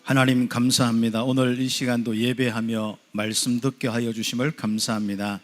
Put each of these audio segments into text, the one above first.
하나님 감사합니다. 오늘 이 시간도 예배하며 말씀 듣게 하여 주심을 감사합니다.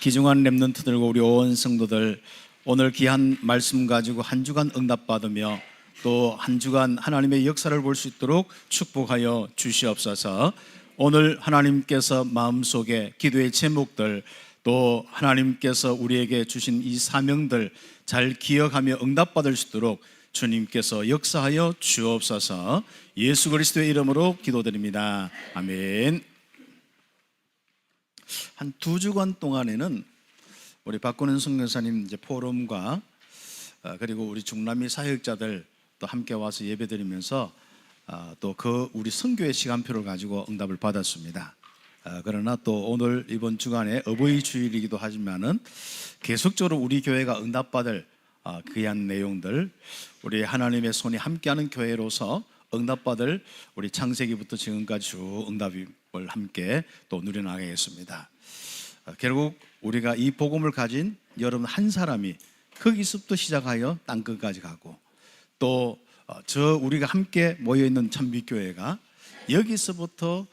귀중한 렘넌트들과 우리 온 성도들, 오늘 귀한 말씀 가지고 한 주간 응답받으며 또 한 주간 하나님의 역사를 볼 수 있도록 축복하여 주시옵소서. 오늘 하나님께서 마음속에 기도의 제목들, 또 하나님께서 우리에게 주신 이 사명들 잘 기억하며 응답받을 수 있도록 주님께서 역사하여 주옵소서. 예수 그리스도의 이름으로 기도드립니다. 아멘. 한 2주간 동안에는 우리 박근은 선교사님 이제 포럼과 그리고 우리 중남미 사역자들 또 함께 와서 예배드리면서 또 그 우리 선교의 시간표를 가지고 응답을 받았습니다. 그러나 또 오늘 이번 주간에 어버이 주일이기도 하지만은 계속적으로 우리 교회가 응답받을 귀한 내용들, 우리 하나님의 손이 함께하는 교회로서 응답받을 우리 창세기부터 지금까지 쭉 응답을 함께 또 누려나가겠습니다. 결국 우리가 이 복음을 가진 여러분 한 사람이 거기서부터 시작하여 땅끝까지 가고 또 우리가 함께 모여있는 참빛교회가 여기서부터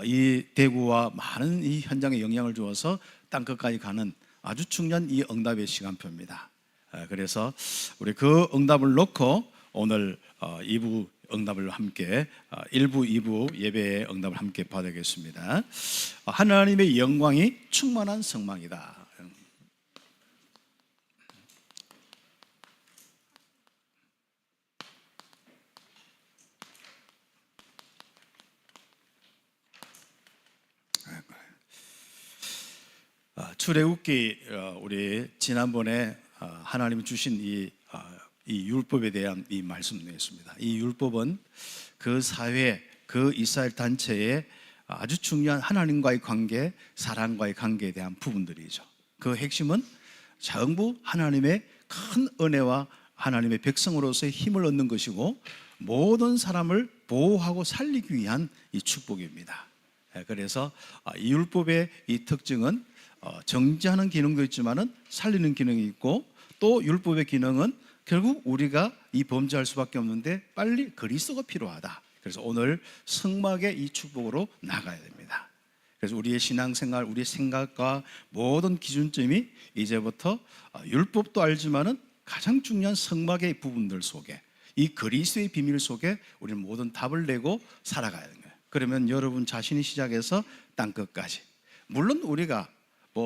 이 대구와 많은 이 현장에 영향을 주어서 땅끝까지 가는 아주 중요한 이 응답의 시간표입니다. 그래서 우리 그 응답을 놓고 오늘 2부 응답을 함께 1부, 2부 예배의 응답을 함께 받아야겠습니다. 하나님의 영광이 충만한 성막이다. 출애굽기 우리 지난번에 하나님이 주신 이 율법에 대한 이 말씀 드렸습니다. 이 율법은 그 사회, 그 이스라엘 단체의 아주 중요한 하나님과의 관계, 사랑과의 관계에 대한 부분들이죠. 그 핵심은 전부 하나님의 큰 은혜와 하나님의 백성으로서의 힘을 얻는 것이고 모든 사람을 보호하고 살리기 위한 이 축복입니다. 그래서 이 율법의 이 특징은 정죄하는 기능도 있지만은 살리는 기능이 있고 또 율법의 기능은 결국 우리가 이 범죄할 수밖에 없는데 빨리 그리스도가 필요하다. 그래서 오늘 성막의 이 축복으로 나가야 됩니다. 그래서 우리의 신앙생활, 우리의 생각과 모든 기준점이 이제부터 율법도 알지만은 가장 중요한 성막의 부분들 속에 이 그리스도의 비밀 속에 우리는 모든 답을 내고 살아가야 되는 거예요. 그러면 여러분 자신이 시작해서 땅끝까지, 물론 우리가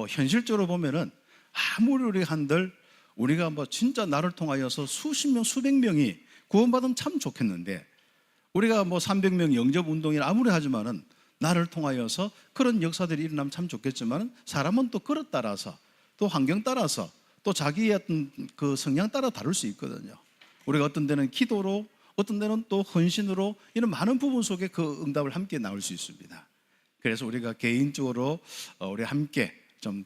현실적으로 보면은 아무리 우리 한들 우리가 진짜 나를 통하여서 수십 명, 수백 명이 구원받으면 참 좋겠는데 우리가 300명 영접 운동이나 아무리 하지만은 나를 통하여서 그런 역사들이 일어나면 참 좋겠지만은 사람은 또 그릇 따라서 또 환경 따라서 또 자기의 어떤 그 성향 따라 다를 수 있거든요. 우리가 어떤 데는 기도로, 어떤 데는 또 헌신으로 이런 많은 부분 속에 그 응답을 함께 나올 수 있습니다. 그래서 우리가 개인적으로 우리 함께 좀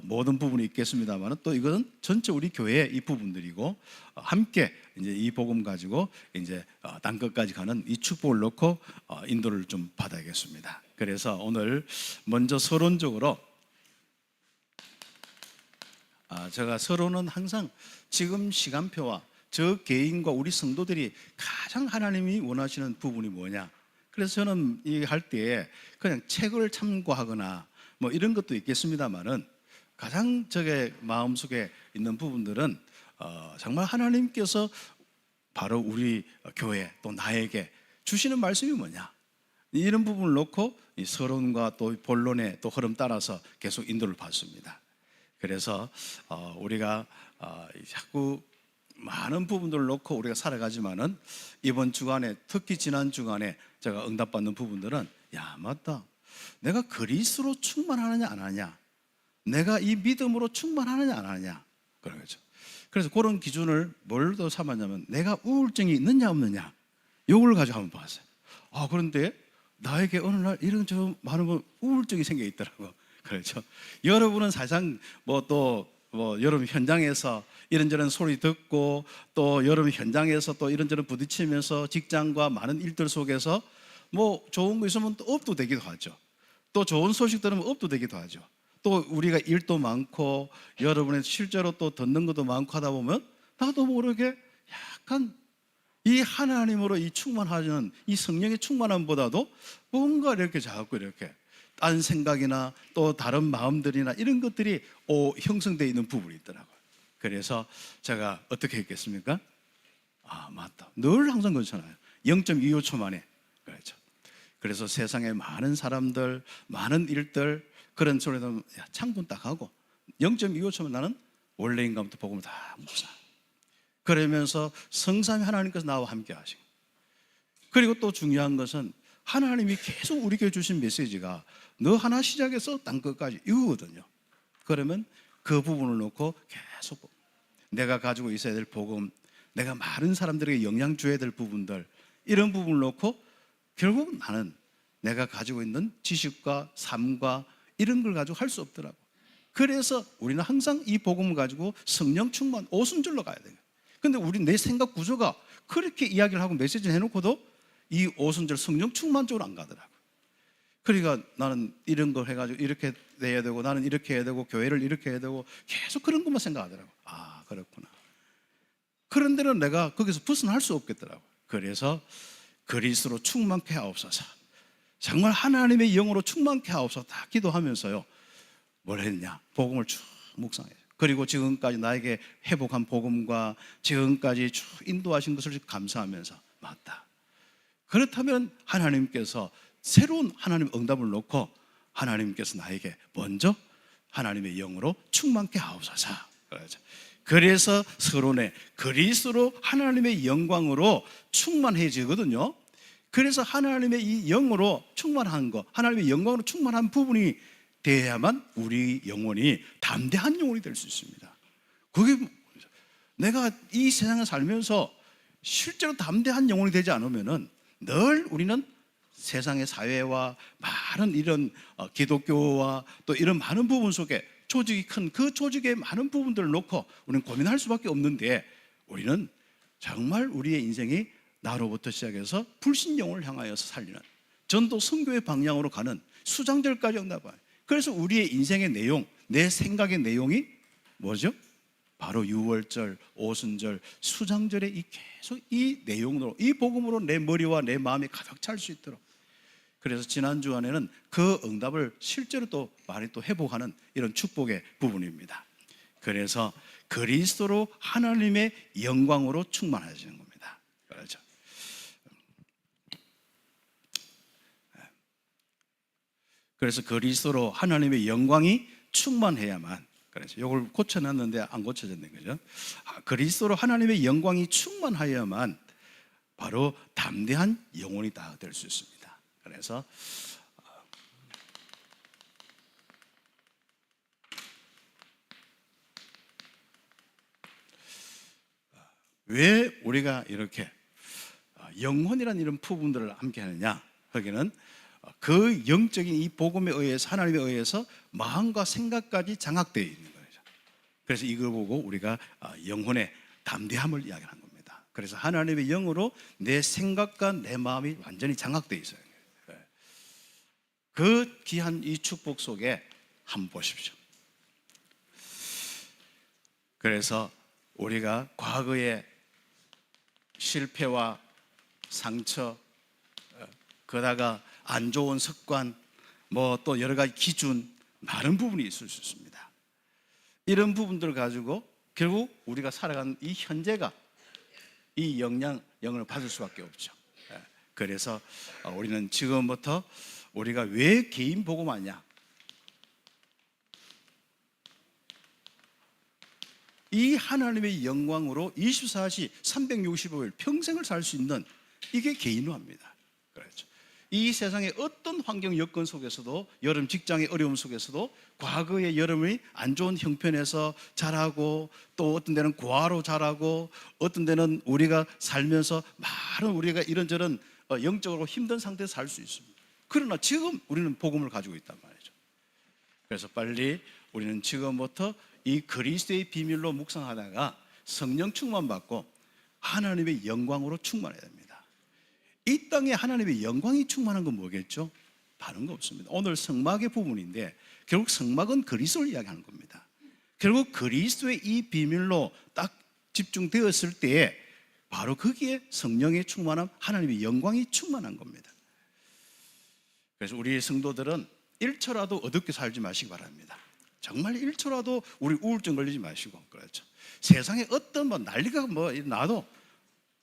모든 부분이 있겠습니다만 또 이거는 전체 우리 교회의 이 부분들이고 함께 이제 이 복음 가지고 이제 땅끝까지 가는 이 축복을 놓고 인도를 좀 받아야겠습니다. 그래서 오늘 먼저 서론적으로 제가 서론은 항상 지금 시간표와 저 개인과 우리 성도들이 가장 하나님이 원하시는 부분이 뭐냐. 그래서 저는 이 할 때 그냥 책을 참고하거나 이런 것도 있겠습니다만은 가장 저게 마음속에 있는 부분들은 정말 하나님께서 바로 우리 교회 또 나에게 주시는 말씀이 뭐냐, 이런 부분을 놓고 이 서론과 또 본론의 또 흐름 따라서 계속 인도를 받습니다. 그래서 우리가 자꾸 많은 부분들을 놓고 우리가 살아가지만은 이번 주간에, 특히 지난 주간에 제가 응답받는 부분들은 맞다, 내가 그리스도로 충만하느냐 안 하냐, 내가 이 믿음으로 충만하느냐 안 하냐, 그런 거죠. 그래서 그런 기준을 뭘 더 삼았냐면 내가 우울증이 있느냐 없느냐, 요걸 가지고 한번 봤어요. 그런데 나에게 어느 날 이런 저 많은 우울증이 생겨 있더라고. 그렇죠. 여러분은 사실상 여러분 현장에서 이런저런 소리 듣고 또 여러분 현장에서 또 이런저런 부딪히면서 직장과 많은 일들 속에서 좋은 거 있으면 또 업도 되기도 하죠. 또 좋은 소식 들으면 업도 되기도 하죠. 또 우리가 일도 많고 여러분의 실제로 또 듣는 것도 많고 하다 보면 나도 모르게 약간 이 하나님으로 이 충만하는 이 성령의 충만함보다도 뭔가 이렇게 자꾸 이렇게 딴 생각이나 또 다른 마음들이나 이런 것들이 형성되어 있는 부분이 있더라고요. 그래서 제가 어떻게 했겠습니까? 아, 맞다. 늘 항상 그렇잖아요. 0.25초 만에. 그렇죠. 그래서 세상에 많은 사람들, 많은 일들, 그런 소리는 창문 딱 하고 0.25초면 나는 원래 인간부터 복음을 다 묵상. 그러면서 성삼위 하나님께서 나와 함께 하시고, 그리고 또 중요한 것은 하나님이 계속 우리에게 주신 메시지가 너 하나 시작해서 땅 끝까지 이거거든요. 그러면 그 부분을 놓고 계속 내가 가지고 있어야 될 복음, 내가 많은 사람들에게 영향 줘야 될 부분들, 이런 부분을 놓고 결국 나는 내가 가지고 있는 지식과 삶과 이런 걸 가지고 할 수 없더라고. 그래서 우리는 항상 이 복음을 가지고 성령 충만 오순절로 가야 돼요. 근데 우리 내 생각 구조가 그렇게 이야기를 하고 메시지를 해놓고도 이 오순절 성령 충만 쪽으로 안 가더라고. 그러니까 나는 이런 걸 해가지고 이렇게 돼야 되고, 나는 이렇게 해야 되고, 교회를 이렇게 해야 되고, 계속 그런 것만 생각하더라고. 아, 그렇구나. 그런 데는 내가 거기서 벗어날 수 없겠더라고. 그래서 그리스도로 충만케 하옵소서, 정말 하나님의 영으로 충만케 하옵소서 다 기도하면서요, 뭘 했냐? 복음을 쭉 묵상해요. 그리고 지금까지 나에게 회복한 복음과 지금까지 쭉 인도하신 것을 감사하면서, 맞다, 그렇다면 하나님께서 새로운 하나님 응답을 놓고 하나님께서 나에게 먼저 하나님의 영으로 충만케 하옵소서. 그래서 서론에 그리스도로 하나님의 영광으로 충만해지거든요. 그래서 하나님의 이 영으로 충만한 것, 하나님의 영광으로 충만한 부분이 돼야만 우리 영혼이 담대한 영혼이 될 수 있습니다. 그게 내가 이 세상에 살면서 실제로 담대한 영혼이 되지 않으면은 늘 우리는 세상의 사회와 많은 이런 기독교와 또 이런 많은 부분 속에 조직이 큰 그 조직의 많은 부분들을 놓고 우리는 고민할 수밖에 없는데, 우리는 정말 우리의 인생이 나로부터 시작해서 불신영혼을 향하여서 살리는 전도 선교의 방향으로 가는 수장절까지 응답해요. 그래서 우리의 인생의 내용, 내 생각의 내용이 뭐죠? 바로 유월절, 오순절, 수장절에 계속 이 내용으로, 이 복음으로 내 머리와 내 마음이 가득 찰 수 있도록. 그래서 지난 주간에는 그 응답을 실제로 또 많이 또 회복하는 이런 축복의 부분입니다. 그래서 그리스도로 하나님의 영광으로 충만해지는 겁니다. 그렇죠. 그래서 그리스도로 하나님의 영광이 충만해야만, 그래서 이걸 고쳐놨는데 안 고쳐졌는 거죠. 그리스도로 하나님의 영광이 충만하여야만 바로 담대한 영혼이 다 될 수 있습니다. 그래서 왜 우리가 이렇게 영혼이라는 이런 부분들을 함께 하느냐? 거기는 그 영적인 이 복음에 의해서, 하나님에 의해서 마음과 생각까지 장악되어 있는 거죠. 그래서 이걸 보고 우리가 영혼의 담대함을 이야기하는 겁니다. 그래서 하나님의 영으로 내 생각과 내 마음이 완전히 장악되어 있어요. 그 귀한 이 축복 속에 한번 보십시오. 그래서 우리가 과거의 실패와 상처, 그러다가 안 좋은 습관, 뭐 또 여러 가지 기준, 많은 부분이 있을 수 있습니다. 이런 부분들을 가지고 결국 우리가 살아가는 이 현재가 이 영향을 받을 수밖에 없죠. 그래서 우리는 지금부터 우리가 왜 개인 복음하냐? 이 하나님의 영광으로 24시 365일 평생을 살 수 있는, 이게 개인화입니다. 그렇죠. 이 세상의 어떤 환경 여건 속에서도, 여름 직장의 어려움 속에서도, 과거의 여름이 안 좋은 형편에서 자라고, 또 어떤 데는 고아로 자라고, 어떤 데는 우리가 살면서 많은 우리가 이런저런 영적으로 힘든 상태에서 살 수 있습니다. 그러나 지금 우리는 복음을 가지고 있단 말이죠. 그래서 빨리 우리는 지금부터 이 그리스도의 비밀로 묵상하다가 성령 충만 받고 하나님의 영광으로 충만해야 됩니다. 이 땅에 하나님의 영광이 충만한 건 뭐겠죠? 다른 거 없습니다. 오늘 성막의 부분인데 결국 성막은 그리스도를 이야기하는 겁니다. 결국 그리스도의 이 비밀로 딱 집중되었을 때에 바로 거기에 성령의 충만함, 하나님의 영광이 충만한 겁니다. 그래서 우리 성도들은 1초라도 어둡게 살지 마시기 바랍니다. 정말 1초라도 우리 우울증 걸리지 마시고, 그렇죠. 세상에 어떤 난리가 나도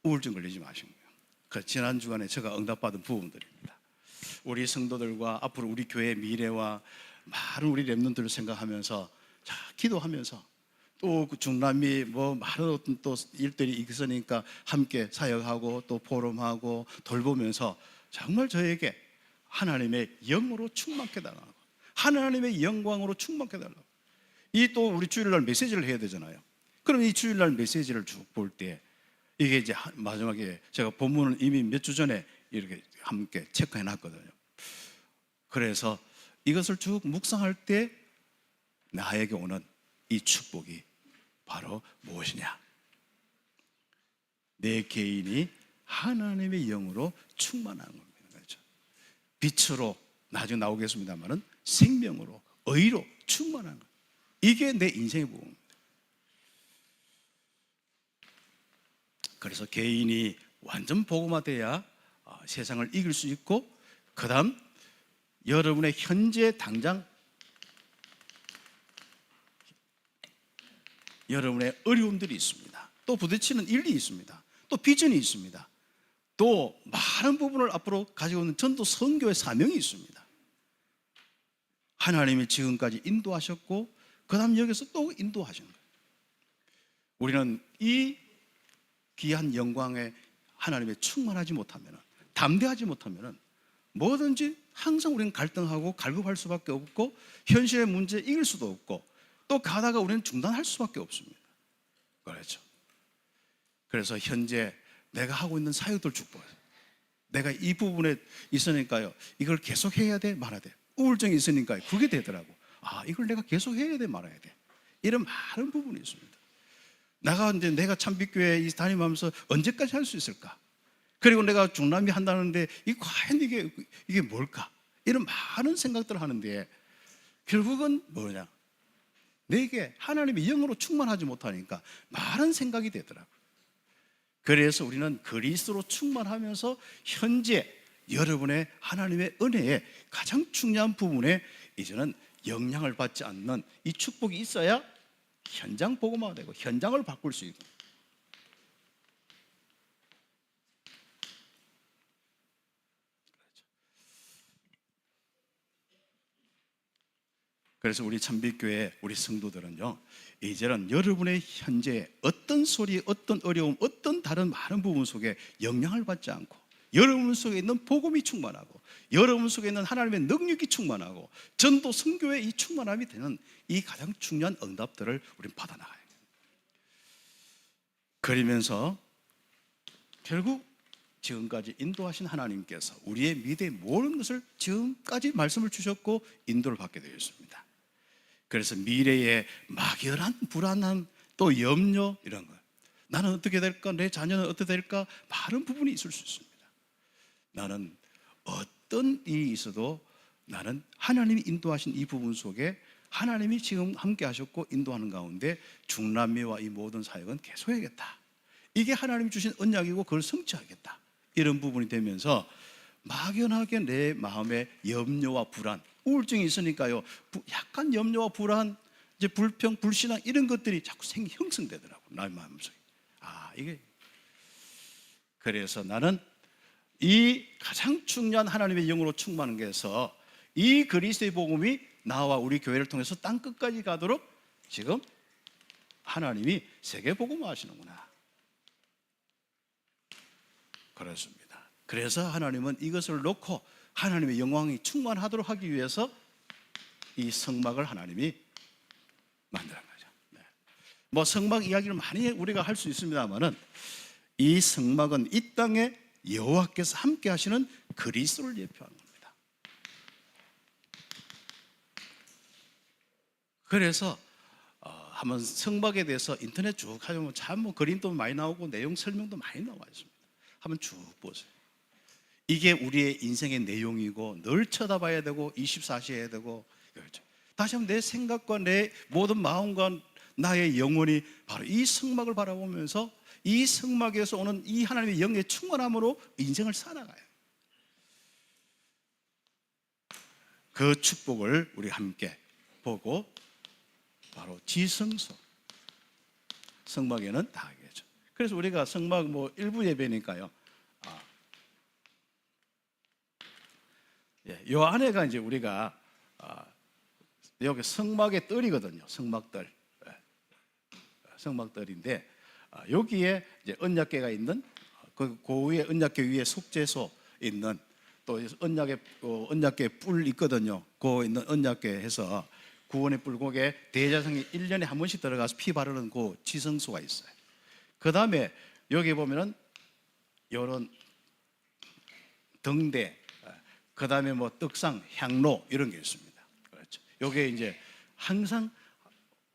우울증 걸리지 마시고요. 그 지난 주간에 제가 응답받은 부분들입니다. 우리 성도들과 앞으로 우리 교회의 미래와 많은 우리 렘넌트를 생각하면서, 자, 기도하면서, 또 중남미 많은 어떤 또 일들이 있으니까 함께 사역하고 또 포럼하고 돌보면서 정말 저에게 하나님의 영으로 충만케 달라고, 하나님의 영광으로 충만케 달라고. 이 또 우리 주일날 메시지를 해야 되잖아요. 그럼 이 주일날 메시지를 쭉 볼 때 이게 이제 마지막에 제가 본문을 이미 몇 주 전에 이렇게 함께 체크해 놨거든요. 그래서 이것을 쭉 묵상할 때 나에게 오는 이 축복이 바로 무엇이냐? 내 개인이 하나님의 영으로 충만한 겁니다. 그렇죠? 빛으로 나중에 나오겠습니다만은 생명으로, 의로 충만한 것. 이게 내 인생의 복음입니다. 그래서 개인이 완전 복음화돼야 세상을 이길 수 있고, 그 다음 여러분의 현재 당장 여러분의 어려움들이 있습니다. 또 부딪히는 일이 있습니다. 또 비전이 있습니다. 또 많은 부분을 앞으로 가지고 있는 전도 선교의 사명이 있습니다. 하나님이 지금까지 인도하셨고 그 다음 여기서 또 인도하시는 거예요. 우리는 이 귀한 영광에 하나님의 충만하지 못하면, 담대하지 못하면 뭐든지 항상 우리는 갈등하고 갈급할 수밖에 없고, 현실의 문제에 이길 수도 없고, 또 가다가 우리는 중단할 수밖에 없습니다. 그렇죠. 그래서 현재 내가 하고 있는 사역들 축복해서, 내가 이 부분에 있으니까요, 이걸 계속 해야 돼, 말아야 돼. 우울증이 있으니까 그게 되더라고. 이걸 내가 계속 해야 돼, 말아야 돼. 이런 많은 부분이 있습니다. 내가 참빛교회 다니면서 언제까지 할 수 있을까? 그리고 내가 중남미 한다는데 과연 이게 뭘까? 이런 많은 생각들을 하는데 결국은 뭐냐? 내게 하나님의 영으로 충만하지 못하니까 많은 생각이 되더라고요. 그래서 우리는 그리스도로 충만하면서 현재 여러분의 하나님의 은혜의 가장 중요한 부분에 이제는 영향을 받지 않는 이 축복이 있어야 현장 복음화가 되고 현장을 바꿀 수 있고. 그래서 우리 참빛교회 우리 성도들은요, 이제는 여러분의 현재 어떤 소리, 어떤 어려움, 어떤 다른 많은 부분 속에 영향을 받지 않고, 여러분 속에 있는 복음이 충만하고, 여러분 속에 있는 하나님의 능력이 충만하고, 전도 선교의 이 충만함이 되는 이 가장 중요한 응답들을 우리는 받아나가야 돼요. 그러면서 결국 지금까지 인도하신 하나님께서 우리의 미래의 모든 것을 지금까지 말씀을 주셨고 인도를 받게 되었습니다. 그래서 미래의 막연한 불안함, 또 염려, 이런 것, 나는 어떻게 될까, 내 자녀는 어떻게 될까, 많은 부분이 있을 수 있습니다. 나는 어떤 일이 있어도 나는 하나님이 인도하신 이 부분 속에 하나님이 지금 함께 하셨고 인도하는 가운데 중남미와 이 모든 사역은 계속해야겠다. 이게 하나님이 주신 언약이고 그걸 성취하겠다. 이런 부분이 되면서 막연하게 내 마음에 염려와 불안, 우울증이 있으니까요, 약간 염려와 불안, 이제 불평, 불신앙 이런 것들이 자꾸 형성되더라고요. 나의 마음속에. 이게 그래서 나는 이 가장 중요한 하나님의 영으로 충만한 게서 이 그리스도의 복음이 나와 우리 교회를 통해서 땅 끝까지 가도록 지금 하나님이 세계 복음화 하시는구나. 그렇습니다. 그래서 하나님은 이것을 놓고 하나님의 영광이 충만하도록 하기 위해서 이 성막을 하나님이 만드는 거죠. 네. 성막 이야기를 많이 우리가 할 수 있습니다만은 이 성막은 이 땅에 여호와께서 함께 하시는 그리스도를 예표하는 겁니다. 그래서 한번 성막에 대해서 인터넷 쭉 하면 참 그림도 많이 나오고 내용 설명도 많이 나와 있습니다. 한번 쭉 보세요. 이게 우리의 인생의 내용이고 늘 쳐다봐야 되고 24시 해야 되고, 그렇죠. 다시 한번 내 생각과 내 모든 마음과 나의 영혼이 바로 이 성막을 바라보면서 이 성막에서 오는 이 하나님의 영의 충만함으로 인생을 살아가요. 그 축복을 우리 함께 보고 바로 지성소 성막에는 다 하겠죠. 그래서 우리가 성막 일부 예배니까요. 요 안에가 이제 우리가 여기 성막의 뜰이거든요. 성막뜰. 성막뜰인데 여기에 이제 언약궤가 있는 그 위에 언약궤 위에 속죄소 있는 또 언약궤 뿔 있거든요. 그 있는 언약궤 해서 구원의 뿔곡에 대제사장이 1년에 한 번씩 들어가서 피 바르는 그 지성소가 있어요. 그 다음에 여기 보면은 이런 등대, 그 다음에 떡상, 향로 이런 게 있습니다. 그렇죠. 요게 이제 항상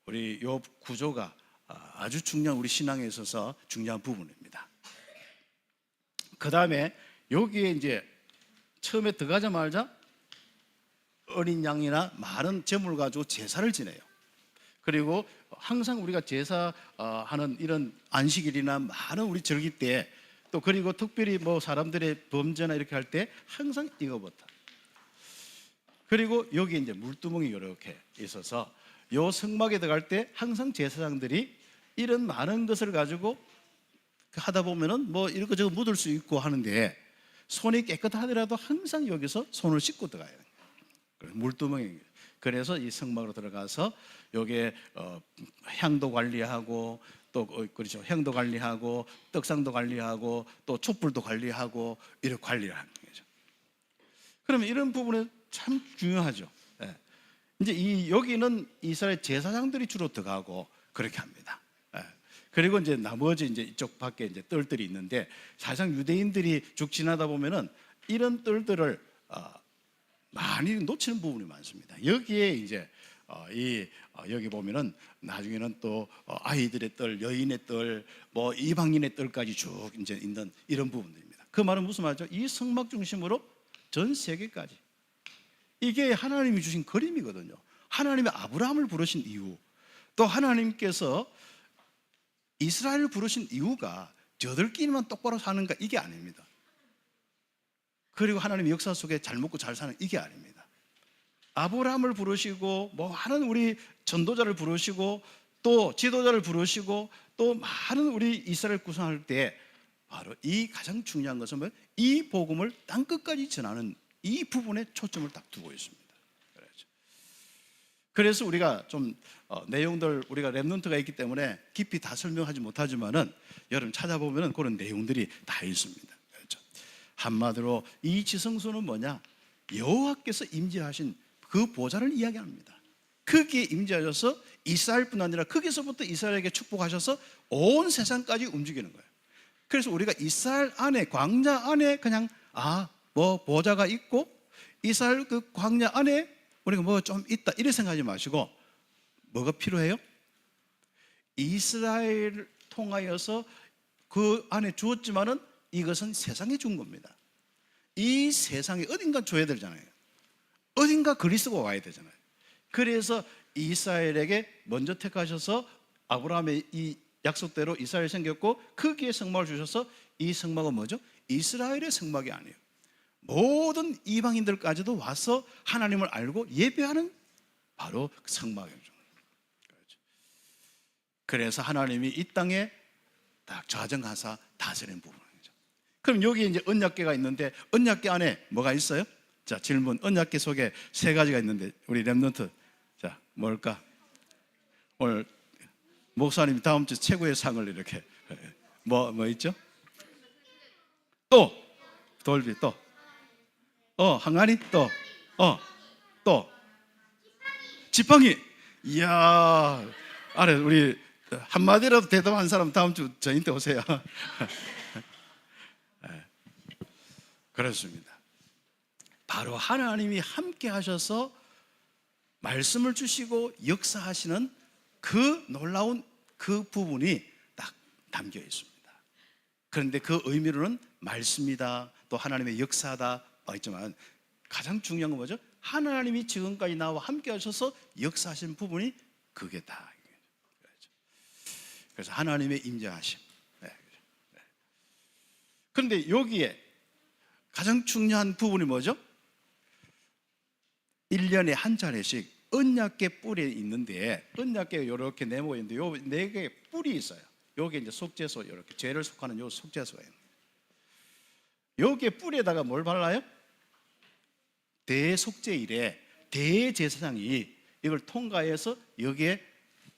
우리 요 구조가 아주 중요한 우리 신앙에 있어서 중요한 부분입니다. 그 다음에 여기에 이제 처음에 들어가자마자 어린 양이나 많은 제물 가지고 제사를 지내요. 그리고 항상 우리가 제사하는 이런 안식일이나 많은 우리 절기 때 또 그리고 특별히 사람들의 범죄나 이렇게 할 때 항상 이거부터. 그리고 여기 이제 물두멍이 이렇게 있어서 요 성막에 들어갈 때 항상 제사장들이 이런 많은 것을 가지고 하다 보면은 이것저것 묻을 수 있고 하는데 손이 깨끗하더라도 항상 여기서 손을 씻고 들어가요. 물두멍이. 그래서 이 성막으로 들어가서 여기에 향도 관리하고 또 그렇죠. 향도 관리하고 떡상도 관리하고 또 촛불도 관리하고 이렇게 관리를 하는 거죠. 그러면 이런 부분은 참 중요하죠. 이제 여기는 이스라엘 제사장들이 주로 들어가고 그렇게 합니다. 그리고 이제 나머지 이제 이쪽 밖에 이제 뜰들이 있는데 사실상 유대인들이 쭉 지나다 보면은 이런 뜰들을 많이 놓치는 부분이 많습니다. 여기에 이제 여기 보면은 나중에는 또 아이들의 뜰, 여인의 뜰, 이방인의 뜰까지 쭉 이제 있는 이런 부분들입니다. 그 말은 무슨 말이죠? 이 성막 중심으로 전 세계까지 이게 하나님이 주신 그림이거든요. 하나님의 아브라함을 부르신 이유, 또 하나님께서 이스라엘을 부르신 이유가 저들끼리만 똑바로 사는가 이게 아닙니다. 그리고 하나님의 역사 속에 잘 먹고 잘 사는 이게 아닙니다. 아브라함을 부르시고 많은 우리 전도자를 부르시고 또 지도자를 부르시고 또 많은 우리 이스라엘 구성할 때 바로 이 가장 중요한 것은 이 복음을 땅 끝까지 전하는 이 부분에 초점을 딱 두고 있습니다. 그래서 우리가 좀 내용들 우리가 렘넌트가 있기 때문에 깊이 다 설명하지 못하지만은 여러분 찾아보면은 그런 내용들이 다 있습니다. 그렇죠? 한마디로 이 지성소는 뭐냐? 여호와께서 임재하신 그 보좌를 이야기합니다. 거기에 임재하셔서 이스라엘뿐 아니라 거기서부터 이스라엘에게 축복하셔서 온 세상까지 움직이는 거예요. 그래서 우리가 이스라엘 안에 광야 안에 그냥 보좌가 있고 이스라엘 그 광야 안에 우리가 좀 있다 이렇게 생각하지 마시고 뭐가 필요해요? 이스라엘을 통하여서 그 안에 주었지만은 이것은 세상에 준 겁니다. 이 세상에 어딘가 줘야 되잖아요. 어딘가 그리스도가 와야 되잖아요. 그래서 이스라엘에게 먼저 택하셔서 아브라함의 이 약속대로 이스라엘이 생겼고 거기에 성막을 주셔서 이 성막은 뭐죠? 이스라엘의 성막이 아니에요. 모든 이방인들까지도 와서 하나님을 알고 예배하는 바로 성막이죠. 그래서 하나님이 이 땅에 딱 좌정하사 다스리는 부분이죠. 그럼 여기 이제 언약궤가 있는데 언약궤 안에 뭐가 있어요? 자, 질문. 언약궤 속에 세 가지가 있는데 우리 렘넌트 자, 뭘까? 오늘 목사님이 다음 주 최고의 상을 이렇게 뭐 있죠? 또 돌비 또 항아리 또 지팡이. 이야, 아래 우리 한마디라도 대답한 사람 다음 주 저희한테 오세요. 그렇습니다. 바로 하나님이 함께 하셔서 말씀을 주시고 역사하시는 그 놀라운 그 부분이 딱 담겨 있습니다. 그런데 그 의미로는 말씀이다 또 하나님의 역사다 있지만 가장 중요한 건 뭐죠? 하나님이 지금까지 나와 함께 하셔서 역사하신 부분이 그게 다. 그래서 하나님의 임재하심. 그런데 여기에 가장 중요한 부분이 뭐죠? 1년에 한 차례씩 언약궤 뿔이 있는데, 언약궤가 이렇게 네모가 있는데 요 4개의 뿔이 있어요. 여기 이제 속죄소, 이렇게 죄를 속하는 요 속죄소예요. 여기에 뿔에다가 뭘 발라요? 대속죄일에 대제사장이 이걸 통과해서 여기에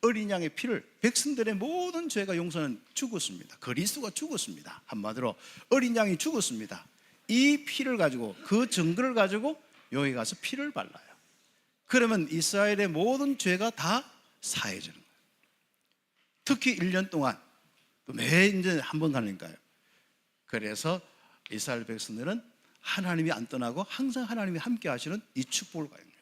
어린 양의 피를, 백성들의 모든 죄가 용서는 죽었습니다. 그리스도가 죽었습니다. 한마디로 어린 양이 죽었습니다. 이 피를 가지고, 그 증거를 가지고 여기 가서 피를 발라요. 그러면 이스라엘의 모든 죄가 다 사해지는 거예요. 특히 1년 동안 매년 한 번 가니까요. 그래서 이스라엘 백성들은 하나님이 안 떠나고 항상 하나님이 함께 하시는 이 축복을 가는 거예요.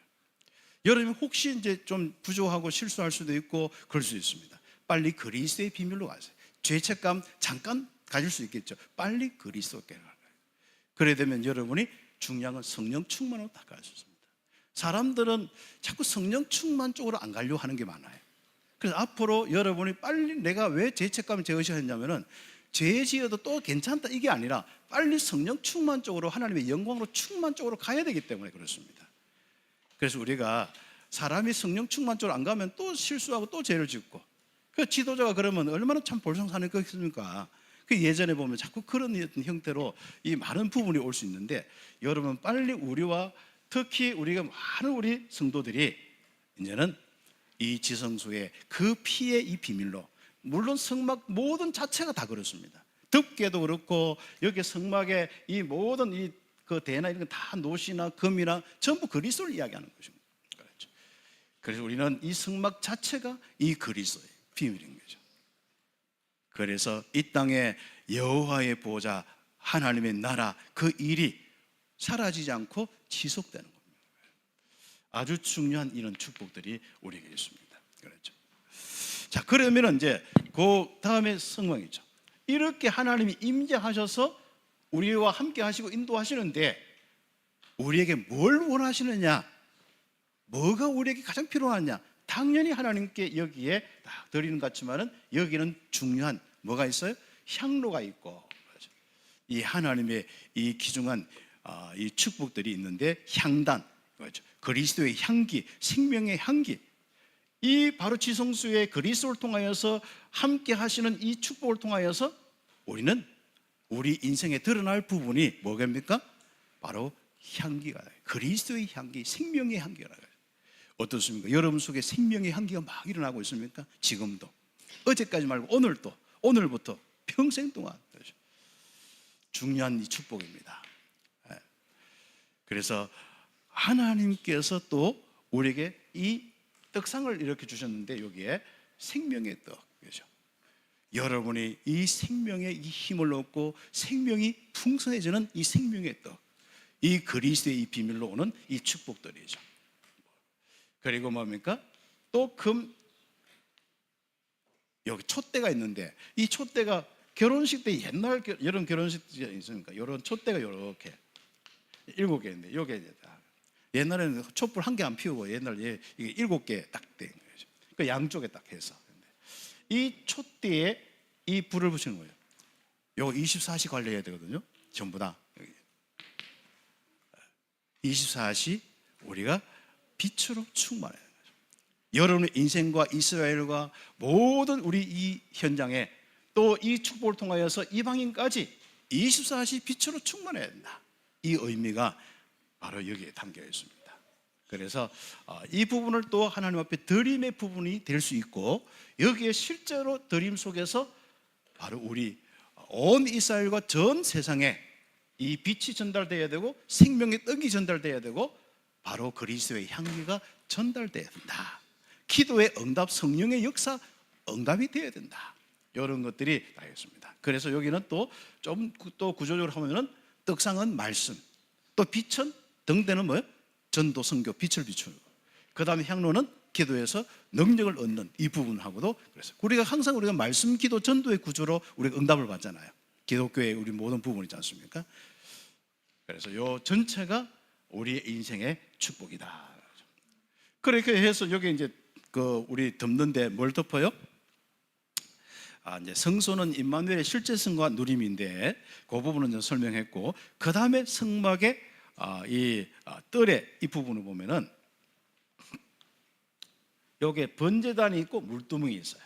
여러분 혹시 이제 좀 부족하고 실수할 수도 있고 그럴 수 있습니다. 빨리 그리스도의 비밀로 가세요. 죄책감 잠깐 가질 수 있겠죠. 빨리 그리스도께 가요. 그래야 되면 여러분이 중요한 건 성령 충만으로 다 갈 수 있습니다. 사람들은 자꾸 성령 충만 쪽으로 안 가려고 하는 게 많아요. 그래서 앞으로 여러분이 빨리, 내가 왜 죄책감을 제거했냐면은 죄 지어도 또 괜찮다 이게 아니라 빨리 성령 충만 쪽으로, 하나님의 영광으로 충만 쪽으로 가야 되기 때문에 그렇습니다. 그래서 우리가 사람이 성령 충만 쪽으로 안 가면 또 실수하고 또 죄를 짓고, 그 지도자가 그러면 얼마나 참 볼성사는 거겠습니까? 그 예전에 보면 자꾸 그런 형태로 이 많은 부분이 올 수 있는데, 여러분 빨리 우리와 특히 우리가 많은 우리 성도들이 이제는 이 지성소의 그 피의 이 비밀로, 물론 성막 모든 자체가 다 그렇습니다. 덮개도 그렇고 여기 성막의 이 모든 이 그 대나 이런 건 다 노시나 금이나 전부 그리스도를 이야기하는 것입니다. 그렇죠. 그래서 우리는 이 성막 자체가 이 그리스도의 비밀인 거죠. 그래서 이 땅에 여호와의 보좌, 하나님의 나라, 그 일이 사라지지 않고 지속되는 겁니다. 아주 중요한 이런 축복들이 우리에게 있습니다. 그렇죠. 자, 그러면 이제 그 다음에 성막이죠. 이렇게 하나님이 임재하셔서 우리와 함께 하시고 인도하시는데, 우리에게 뭘 원하시느냐, 뭐가 우리에게 가장 필요하냐, 당연히 하나님께 여기에 딱 드리는 것 같지만은 여기는 중요한 뭐가 있어요? 향로가 있고, 이 하나님의 이 귀중한 이 축복들이 있는데, 향단, 그리스도의 향기, 생명의 향기, 이 바로 지성소의 그리스도를 통하여서 함께 하시는 이 축복을 통하여서 우리는 우리 인생에 드러날 부분이 뭐겠습니까? 바로 향기가, 그리스도의 향기, 생명의 향기가 나요. 어떻습니까? 여러분 속에 생명의 향기가 막 일어나고 있습니까? 지금도, 어제까지 말고 오늘도, 오늘부터 평생 동안. 중요한 이 축복입니다. 그래서 하나님께서 또 우리에게 이 떡상을 이렇게 주셨는데, 여기에 생명의 떡, 그죠? 여러분이 이 생명의 이 힘을 얻고 생명이 풍성해지는 이 생명의 떡, 이 그리스도의 이 비밀로 오는 이 축복들이죠. 그리고 뭡니까? 또 여기 촛대가 있는데, 이 촛대가 결혼식 때, 옛날 여러분 결혼식 때 있습니까? 이런 촛대가 이렇게 7개인데, 요게 옛날에는 촛불 한 개 안 피우고 옛날에 이게 7개 딱 된 거죠. 그 양쪽에 딱 해서. 이 촛대에 이 불을 붙이는 거예요. 요거 24시 관리해야 되거든요. 전부 다 24시 우리가 빛으로 충만해야 되는 거죠. 여러분의 인생과 이스라엘과 모든 우리 이 현장에 또 이 축복을 통하여서 이방인까지 24시 빛으로 충만해야 된다. 이 의미가 바로 여기에 담겨 있습니다. 그래서 이 부분을 또 하나님 앞에 드림의 부분이 될 수 있고, 여기에 실제로 드림 속에서 바로 우리 온 이스라엘과 전 세상에 이 빛이 전달되어야 되고 생명의 떡이 전달되어야 되고 바로 그리스도의 향기가 전달되어야 된다. 기도의 응답, 성령의 역사 응답이 되어야 된다. 이런 것들이 나겠습니다. 그래서 여기는 또 좀 또 구조적으로 하면은 떡상은 말씀, 또 빛은 등대는 뭐예요? 전도, 선교, 빛을 비추는 거. 그 다음에 향로는 기도에서 능력을 얻는 이 부분하고도, 그래서 우리가 항상 우리가 말씀, 기도, 전도의 구조로 우리가 응답을 받잖아요. 기독교의 우리 모든 부분이지 않습니까? 그래서 요 전체가 우리의 인생의 축복이다. 그렇게 해서 여기 이제 그 우리 덮는데 뭘 덮어요? 이제 성소는 임마누엘의 실제성과 누림인데 그 부분은 좀 설명했고, 그 다음에 성막의 이 뜰의 이 부분을 보면은 여기에 번제단이 있고 물두멍이 있어요.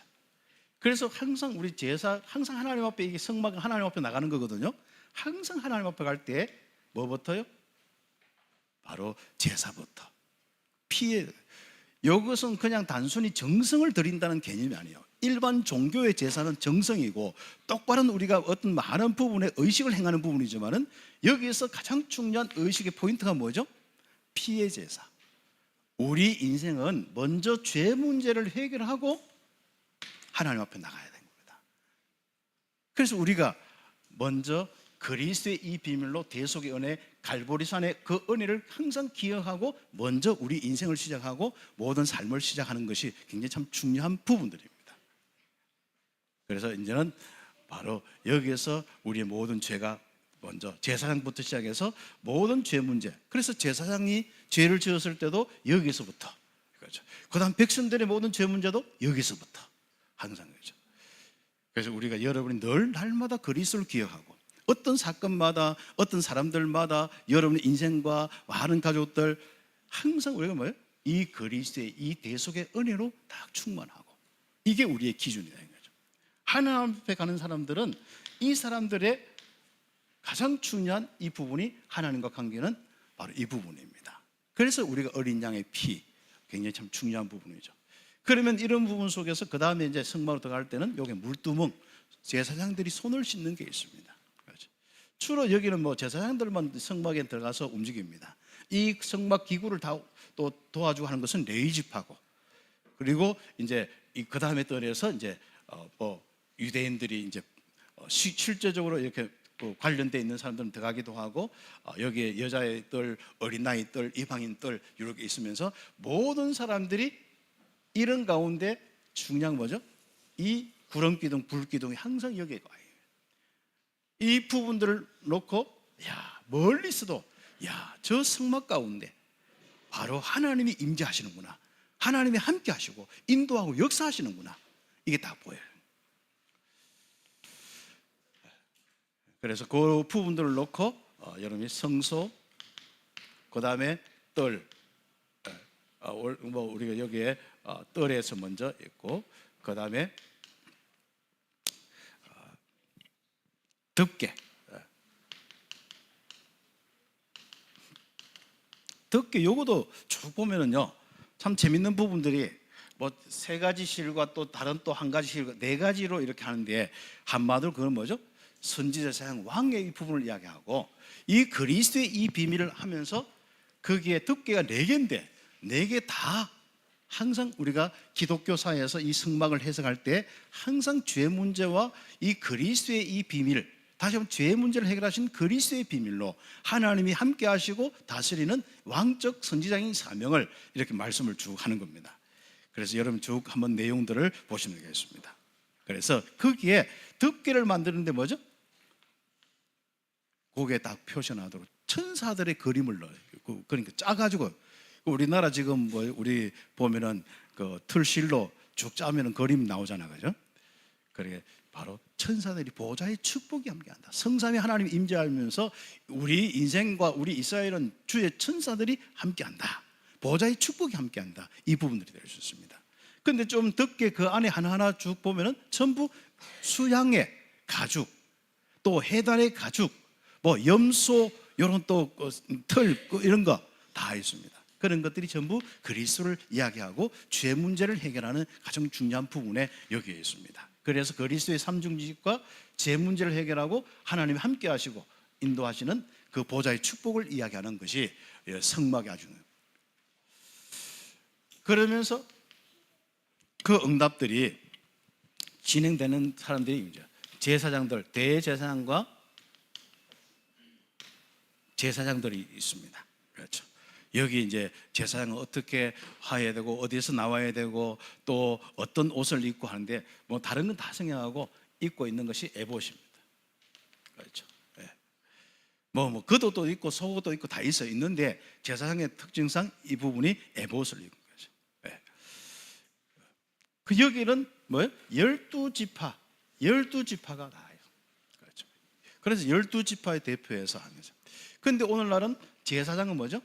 그래서 항상 우리 제사, 항상 하나님 앞에, 이게 성막은 하나님 앞에 나가는 거거든요. 항상 하나님 앞에 갈 때 뭐부터요? 바로 제사부터. 피해. 이것은 그냥 단순히 정성을 드린다는 개념이 아니에요. 일반 종교의 제사는 정성이고 똑바른 우리가 어떤 많은 부분에 의식을 행하는 부분이지만은 여기에서 가장 중요한 의식의 포인트가 뭐죠? 피해 제사. 우리 인생은 먼저 죄 문제를 해결하고 하나님 앞에 나가야 되는 겁니다. 그래서 우리가 먼저 그리스도의 이 비밀로 대속의 은혜, 갈보리산의 그 은혜를 항상 기억하고 먼저 우리 인생을 시작하고 모든 삶을 시작하는 것이 굉장히 참 중요한 부분들입니다. 그래서 이제는 바로 여기에서 우리의 모든 죄가 먼저 제사장부터 시작해서 모든 죄 문제. 그래서 제사장이 죄를 지었을 때도 여기서부터, 그렇죠. 그다음 백성들의 모든 죄 문제도 여기서부터 항상 그렇죠. 그래서 우리가 여러분이 늘 날마다 그리스도를 기억하고 어떤 사건마다 어떤 사람들마다 여러분의 인생과 많은 가족들 항상 우리가 뭐예요? 이 그리스도의 이 대속의 은혜로 다 충만하고 이게 우리의 기준이다 이 거죠. 하나님 앞에 가는 사람들은 이 사람들의 가장 중요한 이 부분이 하나님과 관계는 바로 이 부분입니다. 그래서 우리가 어린 양의 피 굉장히 참 중요한 부분이죠. 그러면 이런 부분 속에서 그 다음에 이제 성막으로 들어갈 때는 여기 물두멍, 제사장들이 손을 씻는 게 있습니다. 그렇죠. 주로 여기는 뭐 제사장들만 성막에 들어가서 움직입니다. 이 성막 기구를 다 또 도와주고 하는 것은 레위지파고, 그리고 이제 그 다음에 떨어서 이제 뭐 유대인들이 이제 실제적으로 이렇게 관련돼 있는 사람들은 들어가기도 하고, 여기에 여자의 뜰, 어린아이 뜰, 이방인 뜰 이렇게 있으면서 모든 사람들이 이런 가운데 중요한 뭐죠? 이 구름기둥, 불기둥이 항상 여기에 와요. 이 부분들을 놓고 멀리서도 저 성막 가운데 바로 하나님이 임재하시는구나, 하나님이 함께 하시고 인도하고 역사하시는구나, 이게 다 보여요. 그래서 그 부분들을 놓고 여러분이 성소, 그 다음에 뜰, 뭐 우리가 여기에 뜰에서 먼저 있고, 그 다음에 덮개. 덮개 요거도 쭉 보면은요 참 재밌는 부분들이 뭐 세 가지 실과 또 다른 또 한 가지 실, 네 가지로 이렇게 하는데 한마디로 그건 뭐죠? 선지자상 왕의 이 부분을 이야기하고 이 그리스도의 이 비밀을 하면서 거기에 덮개가 네 개인데 네 개 다 항상 우리가 기독교 사회에서 이 성막을 해석할 때 항상 죄 문제와 이 그리스도의 이 비밀, 다시 한번 죄 문제를 해결하신 그리스도의 비밀로 하나님이 함께 하시고 다스리는 왕적 선지자인 사명을 이렇게 말씀을 쭉 하는 겁니다. 그래서 여러분 쭉 한번 내용들을 보시면 되겠습니다. 그래서 거기에 덮개를 만드는데 뭐죠? 거기에 딱 표현하도록 천사들의 그림을 넣어요. 그러니까 짜가지고 우리나라 지금 뭐 우리 보면은 그 틀실로 쭉 짜면은 그림 나오잖아, 그죠? 그러게 바로 천사들이 보좌의 축복이 함께한다. 성삼위 하나님 임재하면서 우리 인생과 우리 이스라엘은 주의 천사들이 함께한다. 보좌의 축복이 함께한다. 이 부분들이 될 수 있습니다. 그런데 좀 덮개 그 안에 하나하나 쭉 보면은 전부 수양의 가죽, 또 해달의 가죽, 뭐 염소 이런 또 털 이런 거 다 있습니다. 그런 것들이 전부 그리스도를 이야기하고 죄 문제를 해결하는 가장 중요한 부분에 여기에 있습니다. 그래서 그리스도의 삼중직과 죄 문제를 해결하고 하나님이 함께 하시고 인도하시는 그 보좌의 축복을 이야기하는 것이 성막의 아주. 그러면서 그 응답들이 진행되는 사람들이 이제 제사장들, 대제사장과 제사장들이 있습니다. 그렇죠. 여기 이제 제사장은 어떻게 해야 되고 어디에서 나와야 되고 또 어떤 옷을 입고 하는데 뭐 다른 건 다 생략하고 입고 있는 것이 에봇입니다. 그렇죠. 예. 뭐 겉옷도 있고 속옷도 있고 다 있는데 제사장의 특징상 이 부분이 에봇을 입는 거죠. 예. 그 여기는 뭐예요? 12지파 12지파가 나와요. 그렇죠. 그래서 12지파의 대표에서 하는 거죠. 그런데 오늘날은 제사장은 뭐죠?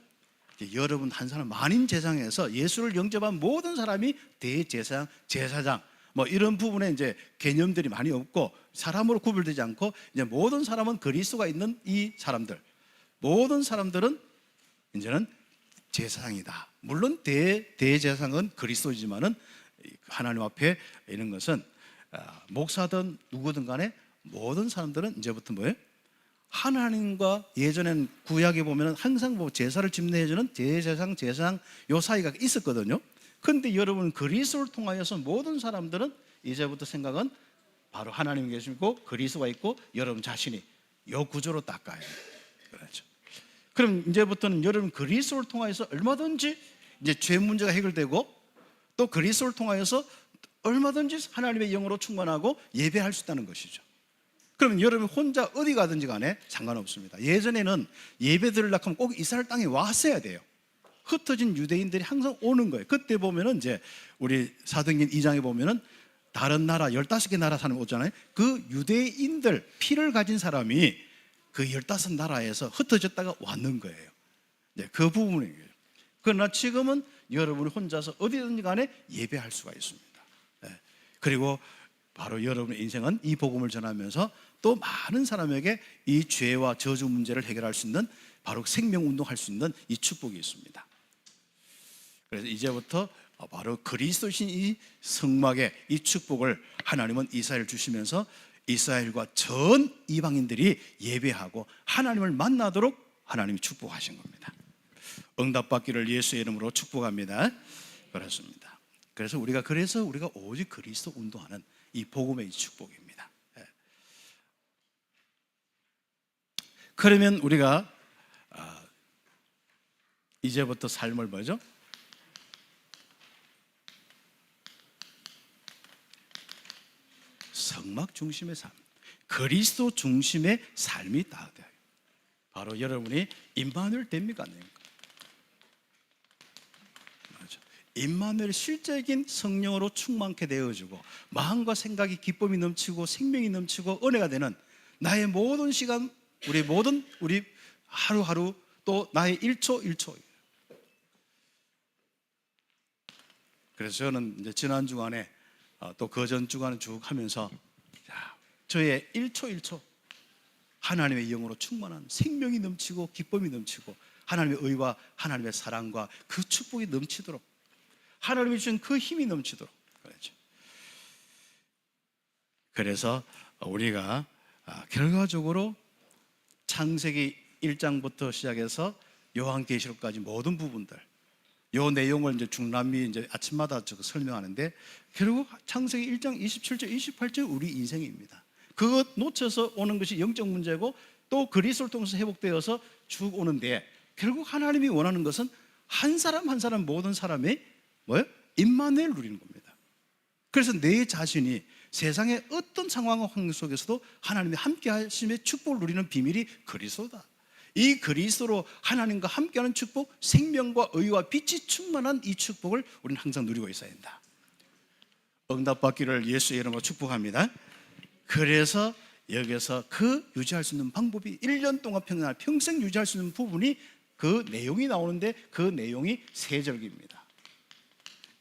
여러분 한 사람 만인 제사장에서 예수를 영접한 모든 사람이 대제사장, 제사장 뭐 이런 부분에 이제 개념들이 많이 없고 사람으로 구별되지 않고 이제 모든 사람은 그리스도가 있는 이 사람들, 모든 사람들은 이제는 제사장이다. 물론 대제사장은 그리스도이지만은 하나님 앞에 있는 것은 목사든 누구든 간에 모든 사람들은 이제부터 뭐예요? 하나님과 예전엔 구약에 보면 항상 뭐 제사를 집례해주는 대제사장, 제사장 요 사이가 있었거든요. 그런데 여러분 그리스도를 통하여서 모든 사람들은 이제부터 생각은 바로 하나님이 계시고 그리스도가 있고 여러분 자신이 요 구조로 닦아요. 그렇죠. 그럼 이제부터는 여러분 그리스도를 통하여서 얼마든지 이제 죄 문제가 해결되고 또 그리스도를 통하여서 얼마든지 하나님의 영으로 충만하고 예배할 수 있다는 것이죠. 그러면 여러분 혼자 어디 가든지 간에 상관없습니다. 예전에는 예배 드리려고 하면 꼭 이스라엘 땅에 왔어야 돼요. 흩어진 유대인들이 항상 오는 거예요. 그때 보면은 이제 우리 사도행전 2장에 보면은 다른 나라 15개 나라 사람 오잖아요. 그 유대인들 피를 가진 사람이 그 15나라에서 흩어졌다가 왔는 거예요. 네, 그 부분이에요. 그러나 지금은 여러분이 혼자서 어디든지 간에 예배할 수가 있습니다. 네. 그리고 바로 여러분의 인생은 이 복음을 전하면서 또 많은 사람에게 이 죄와 저주 문제를 해결할 수 있는 바로 생명운동할 수 있는 이 축복이 있습니다. 그래서 이제부터 바로 그리스도신 이 성막의 이 축복을 하나님은 이스라엘 주시면서 이스라엘과 전 이방인들이 예배하고 하나님을 만나도록 하나님이 축복하신 겁니다. 응답받기를 예수의 이름으로 축복합니다. 그렇습니다. 그래서 우리가 오직 그리스도 운동하는 이 복음의 이 축복입니다. 그러면 우리가 이제부터 삶을 뭐죠? 성막 중심의 삶, 그리스도 중심의 삶이 다 돼요. 바로 여러분이 임마누엘 됩니까? 안 됩니까? 임마누엘 실제적인 성령으로 충만케 되어지고 마음과 생각이 기쁨이 넘치고 생명이 넘치고 은혜가 되는 나의 모든 시간, 우리 하루하루 또 나의 1초 1초. 그래서 저는 이제 지난 주간에 또 그 전 주간을 쭉 하면서 저의 1초 1초 하나님의 영으로 충만한 생명이 넘치고 기쁨이 넘치고 하나님의 의와 하나님의 사랑과 그 축복이 넘치도록 하나님이 주신 그 힘이 넘치도록 그렇죠. 그래서 우리가 결과적으로 창세기 1장부터 시작해서 요한계시록까지 모든 부분들 요 내용을 이제 중남미 이제 아침마다 설명하는데 결국 창세기 1장 27절 28절 우리 인생입니다. 그것 놓쳐서 오는 것이 영적 문제고 또 그리스도를 통해서 회복되어서 쭉 오는데 결국 하나님이 원하는 것은 한 사람 한 사람 모든 사람이 뭐예요? 임마누엘 누리는 겁니다. 그래서 내 자신이 세상의 어떤 상황과 환경 속에서도 하나님의 함께 하심의 축복을 누리는 비밀이 그리스도다. 이 그리스도로 하나님과 함께하는 축복, 생명과 의와 빛이 충만한 이 축복을 우리는 항상 누리고 있어야 한다. 응답받기를 예수의 이름으로 축복합니다. 그래서 여기서 그 유지할 수 있는 방법이 1년 동안 평생 유지할 수 있는 부분이 그 내용이 나오는데 그 내용이 세절기입니다.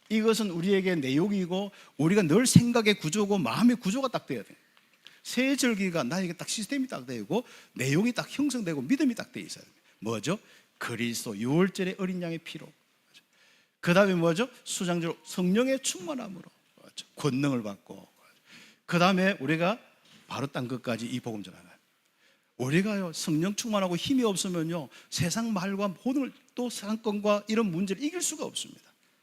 이것은 우리에게 내용이고 우리가 늘 생각의 구조고 마음의 구조가 딱 돼야 돼요. 세절기가 나에게 딱 시스템이 딱 되고 내용이 딱 형성되고 믿음이 딱 돼 있어요. 뭐죠? 그리스도 유월절의 어린 양의 피로. 그 다음에 뭐죠? 수장절 성령의 충만함으로 권능을 받고 그 다음에 우리가 바로 딴 것까지 이 복음 전하나요? 우리가요 성령 충만하고 힘이 없으면요 세상 말과 모든 또 사건과 이런 문제를 이길 수가 없습니다.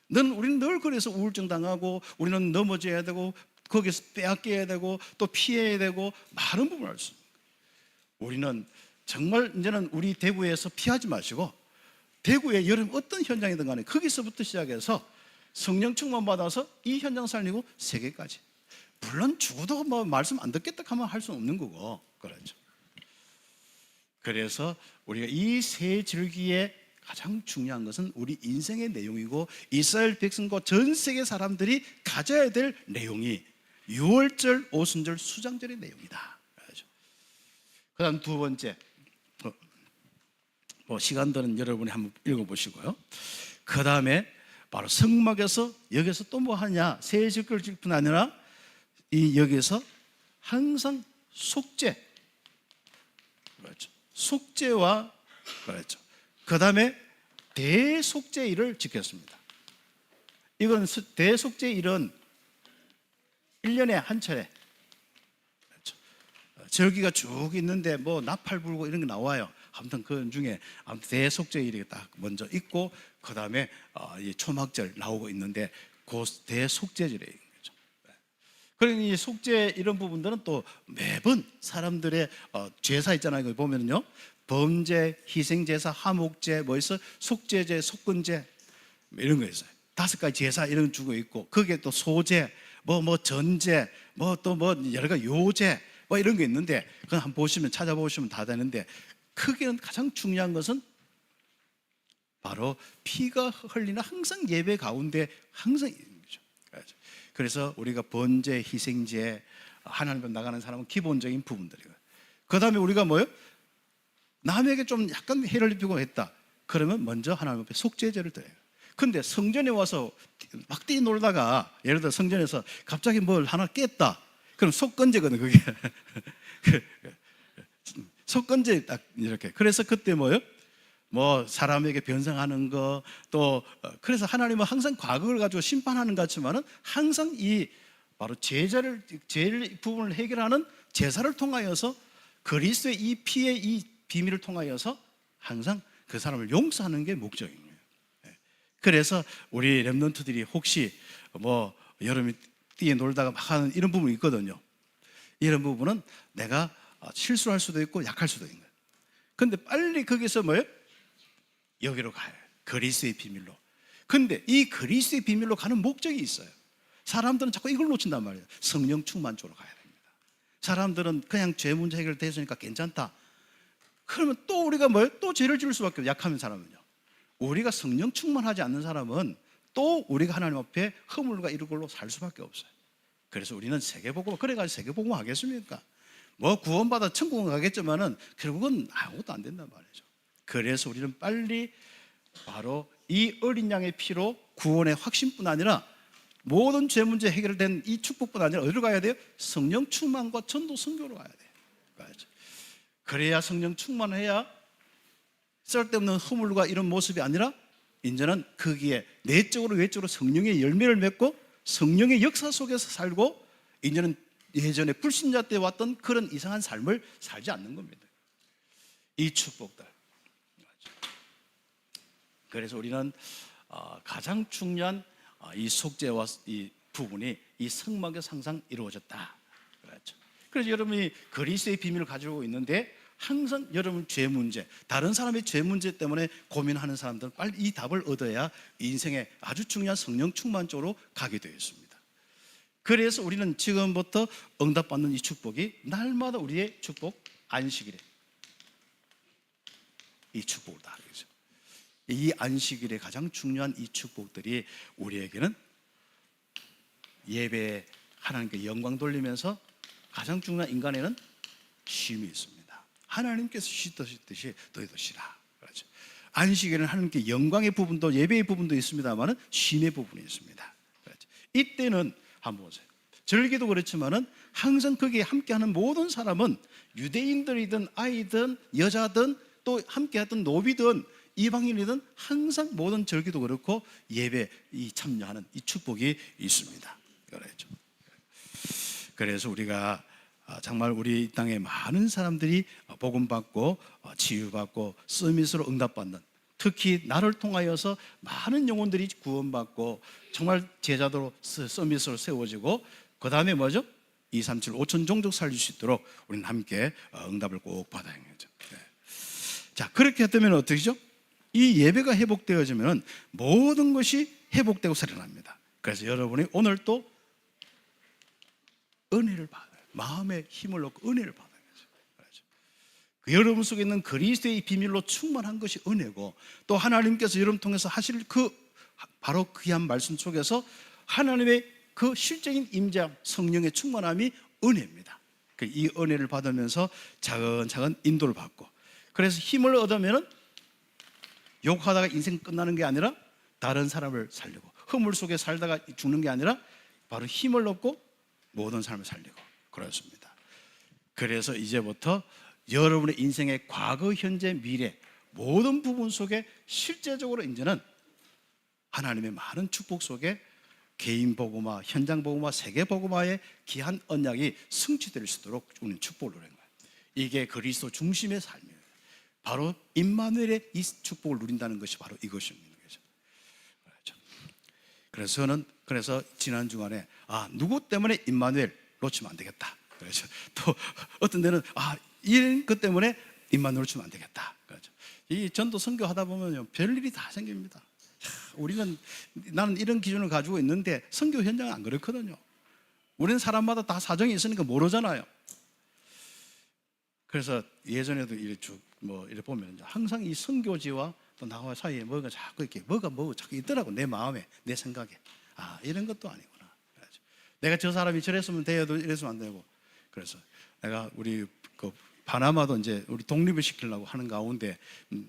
우리는 늘 그래서 우울증 당하고 우리는 넘어져야 되고 거기서 빼앗겨야 되고 또 피해야 되고 많은 부분을 할 수 있습니다. 우리는 정말 이제는 우리 대구에서 피하지 마시고 대구에 여러분 어떤 현장이든 간에 거기서부터 시작해서 성령 충만 받아서 이 현장 살리고 세계까지. 물론 죽어도 뭐 말씀 안 듣겠다 하면 할 수는 없는 거고 그렇죠. 그래서 우리가 이 세 절기에 가장 중요한 것은 우리 인생의 내용이고 이스라엘 백성과 전 세계 사람들이 가져야 될 내용이 유월절, 오순절, 수장절의 내용이다. 그다음 두 번째, 시간들은 여러분이 한번 읽어보시고요. 그 다음에 바로 성막에서 여기서 또 뭐 하냐, 새 질걸 질 뿐 아니라 이 여기서 항상 속죄, 그렇죠. 속죄와 그렇죠. 그 다음에 대속죄일을 지켰습니다. 이건 대속죄일은 1년에 한 차례, 그렇죠. 절기가 쭉 있는데 뭐 나팔 불고 이런 게 나와요. 아무튼 그 중에 대속죄일이 딱 먼저 있고, 그 다음에 초막절 나오고 있는데 그 대속죄절이에요. 그러니 이 속죄 이런 부분들은 또 매번 사람들의 제사 있잖아요. 보면요, 범죄, 희생제사, 하목제, 뭐 있어, 속죄제, 속건제 이런 거 있어요. 5가지 제사 이런 거 주고 있고, 거기에 또 소제, 뭐 전제, 또 여러 가지 요제 뭐 이런 게 있는데, 그건 한번 보시면, 찾아보시면 다 되는데, 크게는 가장 중요한 것은 바로 피가 흘리는 항상 예배 가운데 항상 있는 거죠. 그래서 우리가 번제, 희생제, 하나님 앞에 나가는 사람은 기본적인 부분들이에요. 그 다음에 우리가 뭐예요? 남에게 좀 약간 해를 입히고 했다, 그러면 먼저 하나님 앞에 속죄제를 드려요. 근데 성전에 와서 막 뛰놀다가, 예를 들어 성전에서 갑자기 뭘 하나 깼다, 그럼 속건제거든 그게. 속건제 딱 이렇게. 그래서 그때 뭐예요? 뭐 사람에게 변상하는 거, 또 그래서 하나님은 항상 과거를 가지고 심판하는 것 같지만은 항상 이 바로 제일 부분을 해결하는 제사를 통하여서, 그리스도의 이 피의 이 비밀을 통하여서 항상 그 사람을 용서하는 게 목적인 거예요. 그래서 우리 렘넌트들이 혹시 뭐 여름에 뛰어 놀다가 막 하는 이런 부분이 있거든요. 이런 부분은 내가 실수할 수도 있고 약할 수도 있는 거예요. 근데 빨리 거기서 뭐예요? 여기로 가요. 그리스도의 비밀로. 근데 이 그리스도의 비밀로 가는 목적이 있어요. 사람들은 자꾸 이걸 놓친단 말이에요. 성령 충만 쪽으로 가야 됩니다. 사람들은 그냥 죄 문제 해결됐으니까 괜찮다, 그러면 또 우리가 뭐예요? 또 죄를 지을 수밖에 없어요. 약하면 사람은요. 우리가 성령 충만하지 않는 사람은 또 우리가 하나님 앞에 허물과 이런 걸로 살 수밖에 없어요. 그래서 우리는 세계복음, 그래가지고 세계복음 하겠습니까? 뭐 구원받아 천국은 가겠지만은 결국은 아무것도 안 된단 말이죠. 그래서 우리는 빨리 바로 이 어린 양의 피로 구원의 확신뿐 아니라 모든 죄 문제 해결된 이 축복뿐 아니라 어디로 가야 돼요? 성령 충만과 전도 선교로 가야 돼요. 그래야 성령 충만해야 쓸데없는 허물과 이런 모습이 아니라 이제는 거기에 내적으로 외적으로 성령의 열매를 맺고 성령의 역사 속에서 살고, 이제는 예전에 불신자 때 왔던 그런 이상한 삶을 살지 않는 겁니다. 이 축복들. 그래서 우리는 가장 중요한 이 속죄와 이 부분이 이 성막에서 항상 이루어졌다. 그래서 여러분이 그리스도의 비밀을 가지고 있는데, 항상 여러분 죄 문제, 다른 사람의 죄 문제 때문에 고민하는 사람들은 빨리 이 답을 얻어야 인생의 아주 중요한 성령 충만 쪽으로 가게 되어 있습니다. 그래서 우리는 지금부터 응답받는 이 축복이 날마다 우리의 축복, 안식일에 이 축복을 다 하겠죠. 이 안식일에 가장 중요한 이 축복들이 우리에게는 예배에 하나님께 영광 돌리면서 가장 중요한 인간에는 쉼이 있습니다. 하나님께서 쉬듯이 너희도 쉬라. 그렇죠. 안식일에는 하나님께 영광의 부분도 예배의 부분도 있습니다만은 쉼의 부분이 있습니다. 그렇죠. 이때는 한번 보세요. 절기도 그렇지만은 항상 거기에 함께하는 모든 사람은 유대인들이든 아이든 여자든 또 함께하던 노비든 이방인이든 항상 모든 절기도 그렇고 예배 이 참여하는 이 축복이 있습니다. 그렇죠. 그래서 우리가 정말 우리 이 땅에 많은 사람들이 복음받고 치유받고 서밋으로 응답받는, 특히 나를 통하여서 많은 영혼들이 구원받고 정말 제자도로 서밋으로 세워지고, 그 다음에 뭐죠? 2, 3, 7, 5천 종족 살릴 수 있도록 우리는 함께 응답을 꼭 받아야 하죠. 자, 그렇게 되면 어떻게죠? 이 예배가 회복되어지면 모든 것이 회복되고 살아납니다. 그래서 여러분이 오늘 또 은혜를 받아요. 마음의 힘을 얻고 은혜를 받아요. 그 여러분 속에 있는 그리스도의 비밀로 충만한 것이 은혜고, 또 하나님께서 여러분 통해서 하실 그 바로 귀한 말씀 속에서 하나님의 그 실적인 임재, 성령의 충만함이 은혜입니다. 이 은혜를 받으면서 차근차근 인도를 받고, 그래서 힘을 얻으면 욕하다가 인생 끝나는 게 아니라 다른 사람을 살리고, 허물 속에 살다가 죽는 게 아니라 바로 힘을 얻고 모든 사람을 살리고 그렇습니다. 그래서 이제부터 여러분의 인생의 과거, 현재, 미래 모든 부분 속에 실제적으로 이제는 하나님의 많은 축복 속에 개인 복음화, 현장 복음화, 세계 복음화의 귀한 언약이 성취될 수 있도록 우리는 축복을 누리는 거예요. 이게 그리스도 중심의 삶이에요. 바로 임마누엘의 이 축복을 누린다는 것이 바로 이것입니다. 그래서 저는 지난 주간에 누구 때문에 임마누엘 놓치면 안 되겠다. 그래서 또 어떤 데는 이런 것 때문에 임마누엘 놓치면 안 되겠다. 그렇죠. 이 전도 선교하다 보면요, 별일이 다 생깁니다. 나는 이런 기준을 가지고 있는데 선교 현장은 안 그렇거든요. 우리는 사람마다 다 사정이 있으니까 모르잖아요. 그래서 예전에도 이렇게 보면 항상 이 선교지와 또 나와 사이에 뭐가 자꾸 자꾸 있더라고. 내 마음에, 내 생각에. 이런 것도 아니구나. 그래서 내가 저 사람이 저랬으면 돼도 이랬으면 안 되고. 그래서 내가 우리 파나마도 이제 우리 독립을 시키려고 하는 가운데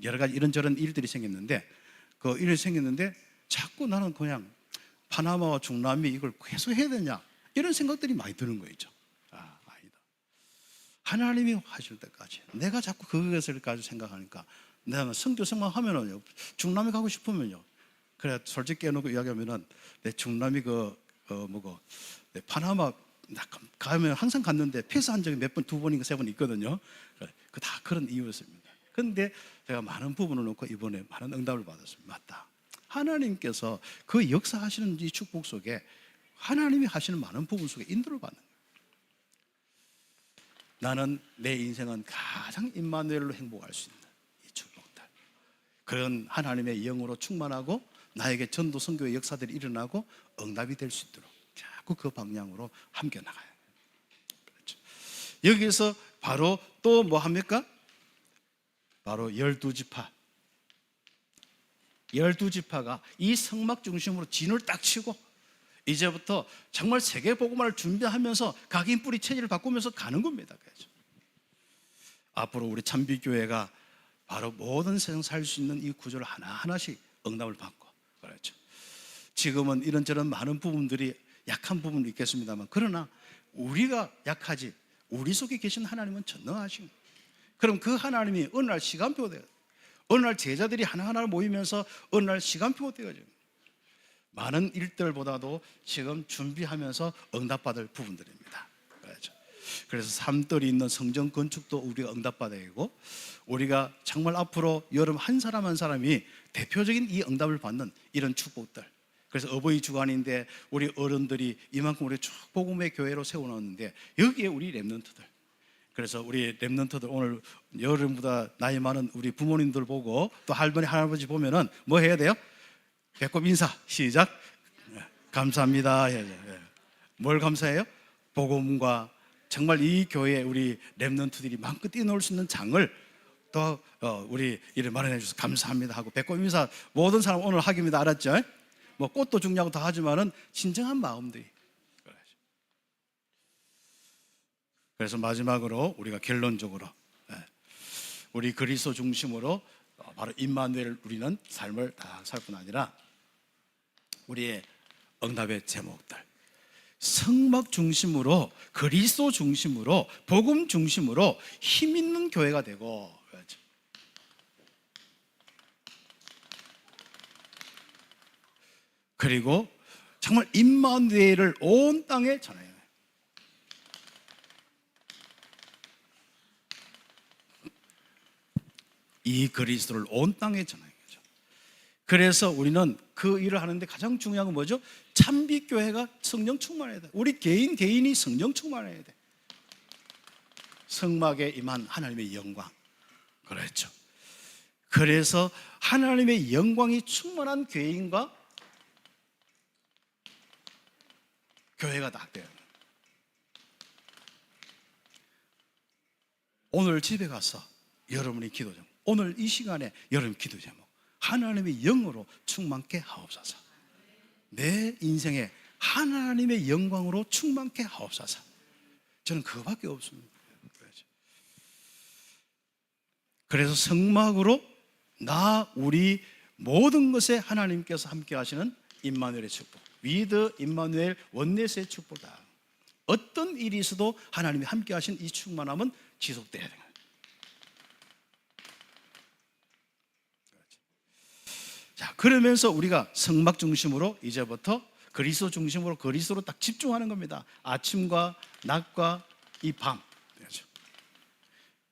여러 가지 이런저런 일들이 생겼는데, 자꾸 나는 그냥 파나마와 중남미 이걸 계속 해야 되냐 이런 생각들이 많이 드는 거 있죠. 아니다. 하나님이 하실 때까지 내가 자꾸 그것을 가지고 생각하니까, 내가 선교 생각하면은요, 중남미 가고 싶으면요, 그래 솔직히 깨놓고 이야기하면은 내 중남미 내 파나마 가면 항상 갔는데 패스한 적이 몇 번, 2번인가 3번 있거든요. 다 그런 이유였습니다. 그런데 제가 많은 부분을 놓고 이번에 많은 응답을 받았습니다. 맞다. 하나님께서 그 역사하시는 이 축복 속에 하나님이 하시는 많은 부분 속에 인도를 받는 거예요. 나는 내 인생은 가장 임마누엘로 행복할 수 있는 이 축복들, 그런 하나님의 영으로 충만하고 나에게 전도 선교의 역사들이 일어나고 응답이 될 수 있도록 자꾸 그 방향으로 함께 나가요. 그렇죠. 여기서 바로 또 뭐 합니까? 바로 12지파. 12지파가 이 성막 중심으로 진을 딱 치고 이제부터 정말 세계 복음화를 준비하면서 각인 뿌리 체질을 바꾸면서 가는 겁니다. 그렇죠. 앞으로 우리 참비교회가 바로 모든 세상 살 수 있는 이 구조를 하나하나씩 응답을 받고, 그렇죠. 지금은 이런저런 많은 부분들이 약한 부분도 있겠습니다만, 그러나 우리가 약하지 우리 속에 계신 하나님은 전능하신. 그럼 그 하나님이 어느 날 시간표가 돼요. 어느 날 제자들이 하나하나 모이면서 어느 날 시간표가 되어져요. 많은 일들보다도 지금 준비하면서 응답받을 부분들입니다. 그렇죠. 그래서 삶들이 있는 성전 건축도 우리가 응답받아야 되고, 우리가 정말 앞으로 여러분 한 사람 한 사람이 대표적인 이 응답을 받는 이런 축복들. 그래서 어버이 주간인데 우리 어른들이 이만큼 우리 쭉 복음의 교회로 세워놨는데, 여기에 우리 렘넌트들, 그래서 우리 렘넌트들 오늘 여러분보다 나이 많은 우리 부모님들 보고 또 할머니 할아버지 보면은 뭐 해야 돼요? 배꼽 인사. 시작. 감사합니다 해야죠. 뭘 감사해요? 복음과 정말 이 교회에 우리 렘넌트들이 마음껏 뛰어놀 수 있는 장을 또 우리 이를 마련해 주셔서 감사합니다 하고 배꼽 인사 모든 사람 오늘 하기입니다. 알았죠? 뭐 꽃도 중요하고 다 하지만은 진정한 마음들이. 그래서 마지막으로 우리가 결론적으로 우리 그리스도 중심으로 바로 임마누엘을 누리는 삶을 다 살 뿐 아니라 우리의 응답의 제목들, 성막 중심으로, 그리스도 중심으로, 복음 중심으로 힘 있는 교회가 되고, 그리고 정말 임마누엘을 온 땅에 전해요. 이 그리스도를 온 땅에 전하는 거죠. 그래서 우리는 그 일을 하는데 가장 중요한 건 뭐죠? 참빛교회가 성령 충만해야 돼. 우리 개인이 성령 충만해야 돼. 성막에 임한 하나님의 영광. 그렇죠. 그래서 하나님의 영광이 충만한 교회인과 교회가 다 돼요. 오늘 집에 가서 여러분이 기도 좀, 오늘 이 시간에 여러분 기도 제목, 하나님의 영으로 충만케 하옵소서. 내 인생에 하나님의 영광으로 충만케 하옵소서. 저는 그거밖에 없습니다. 그래서 성막으로 우리 모든 것에 하나님께서 함께 하시는 임마누엘의 축복, 위드 임마누엘 원네스의 축복이다. 어떤 일이 있어도 하나님이 함께 하신 이 충만함은 지속돼야 돼요. 자, 그러면서 우리가 성막 중심으로 이제부터 그리스도 중심으로 그리스도로 딱 집중하는 겁니다. 아침과 낮과 이 밤.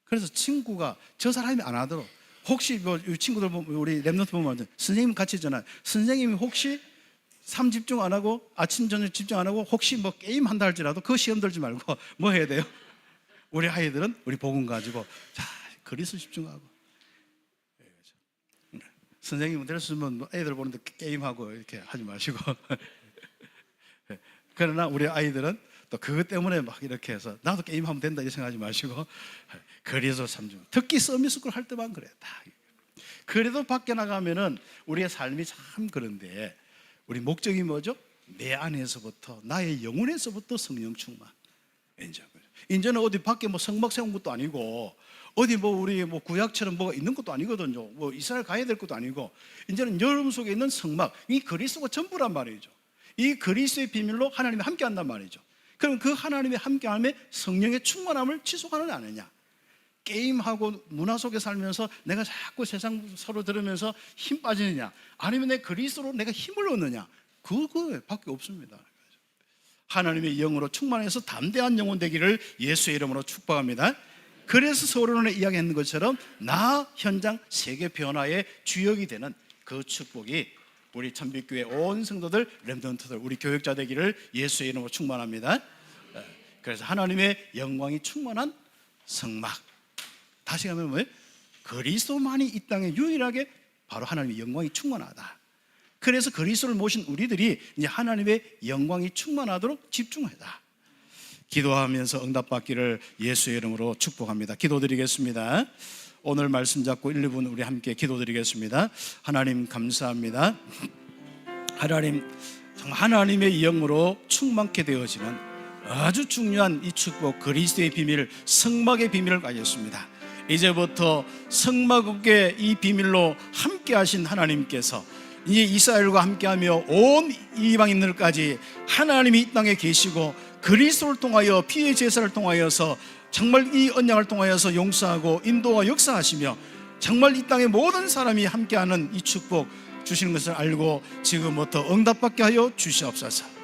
그래서 친구가 저 사람이 안 하도록, 혹시 뭐 친구들 보면, 우리 랩런트 보면 선생님 같이 있잖아요. 선생님이 혹시 삶 집중 안 하고 아침 저녁 집중 안 하고 혹시 뭐 게임 한다 할지라도 그 시험 들지 말고 뭐 해야 돼요? 우리 아이들은 우리 복음 가지고 자 그리스도 집중하고, 선생님은 들었으면 애들 보는데 게임하고 이렇게 하지 마시고 그러나 우리 아이들은 또 그것 때문에 막 이렇게 해서 나도 게임하면 된다 이렇게 생각하지 마시고 그리스도 삼중, 특히 서밋스쿨 할 때만 그래. 그래도 밖에 나가면은 우리의 삶이 참 그런데 우리 목적이 뭐죠? 내 안에서부터, 나의 영혼에서부터 성령 충만. 이제는 어디 밖에 뭐 성막 세운 것도 아니고 어디 뭐 우리 뭐 구약처럼 뭐가 있는 것도 아니거든요. 뭐 이스라엘 가야 될 것도 아니고 이제는 여러분 속에 있는 성막, 이 그리스도가 전부란 말이죠. 이 그리스도의 비밀로 하나님이 함께 한단 말이죠. 그럼 그 하나님의 함께함에 성령의 충만함을 지속하느냐 안 하느냐. 게임하고 문화 속에 살면서 내가 자꾸 세상 서로 들으면서 힘 빠지느냐, 아니면 내 그리스도로 내가 힘을 얻느냐, 그거밖에 없습니다. 하나님의 영으로 충만해서 담대한 영혼 되기를 예수의 이름으로 축복합니다. 그래서 서론에 이야기했는 것처럼 나 현장 세계 변화의 주역이 되는 그 축복이 우리 참빛교회 온 성도들, 렘넌트들, 우리 교역자 되기를 예수의 이름으로 충만합니다. 그래서 하나님의 영광이 충만한 성막, 다시 가면 뭐예요? 그리스도만이 이 땅에 유일하게 바로 하나님의 영광이 충만하다. 그래서 그리스도를 모신 우리들이 이제 하나님의 영광이 충만하도록 집중하다. 기도하면서 응답받기를 예수의 이름으로 축복합니다. 기도드리겠습니다. 오늘 말씀 잡고 1, 2분 우리 함께 기도드리겠습니다. 하나님 감사합니다. 하나님, 정말 하나님의 영으로 충만케 되어지는 아주 중요한 이 축복, 그리스도의 비밀, 성막의 비밀을 가졌습니다. 이제부터 성막의 이 비밀로 함께 하신 하나님께서 이제 이스라엘과 함께하며 온 이방인들까지 하나님이 이 땅에 계시고 그리스도를 통하여 피의 제사를 통하여서 정말 이 언약을 통하여서 용서하고 인도와 역사하시며 정말 이 땅의 모든 사람이 함께하는 이 축복 주시는 것을 알고 지금부터 응답받게 하여 주시옵소서.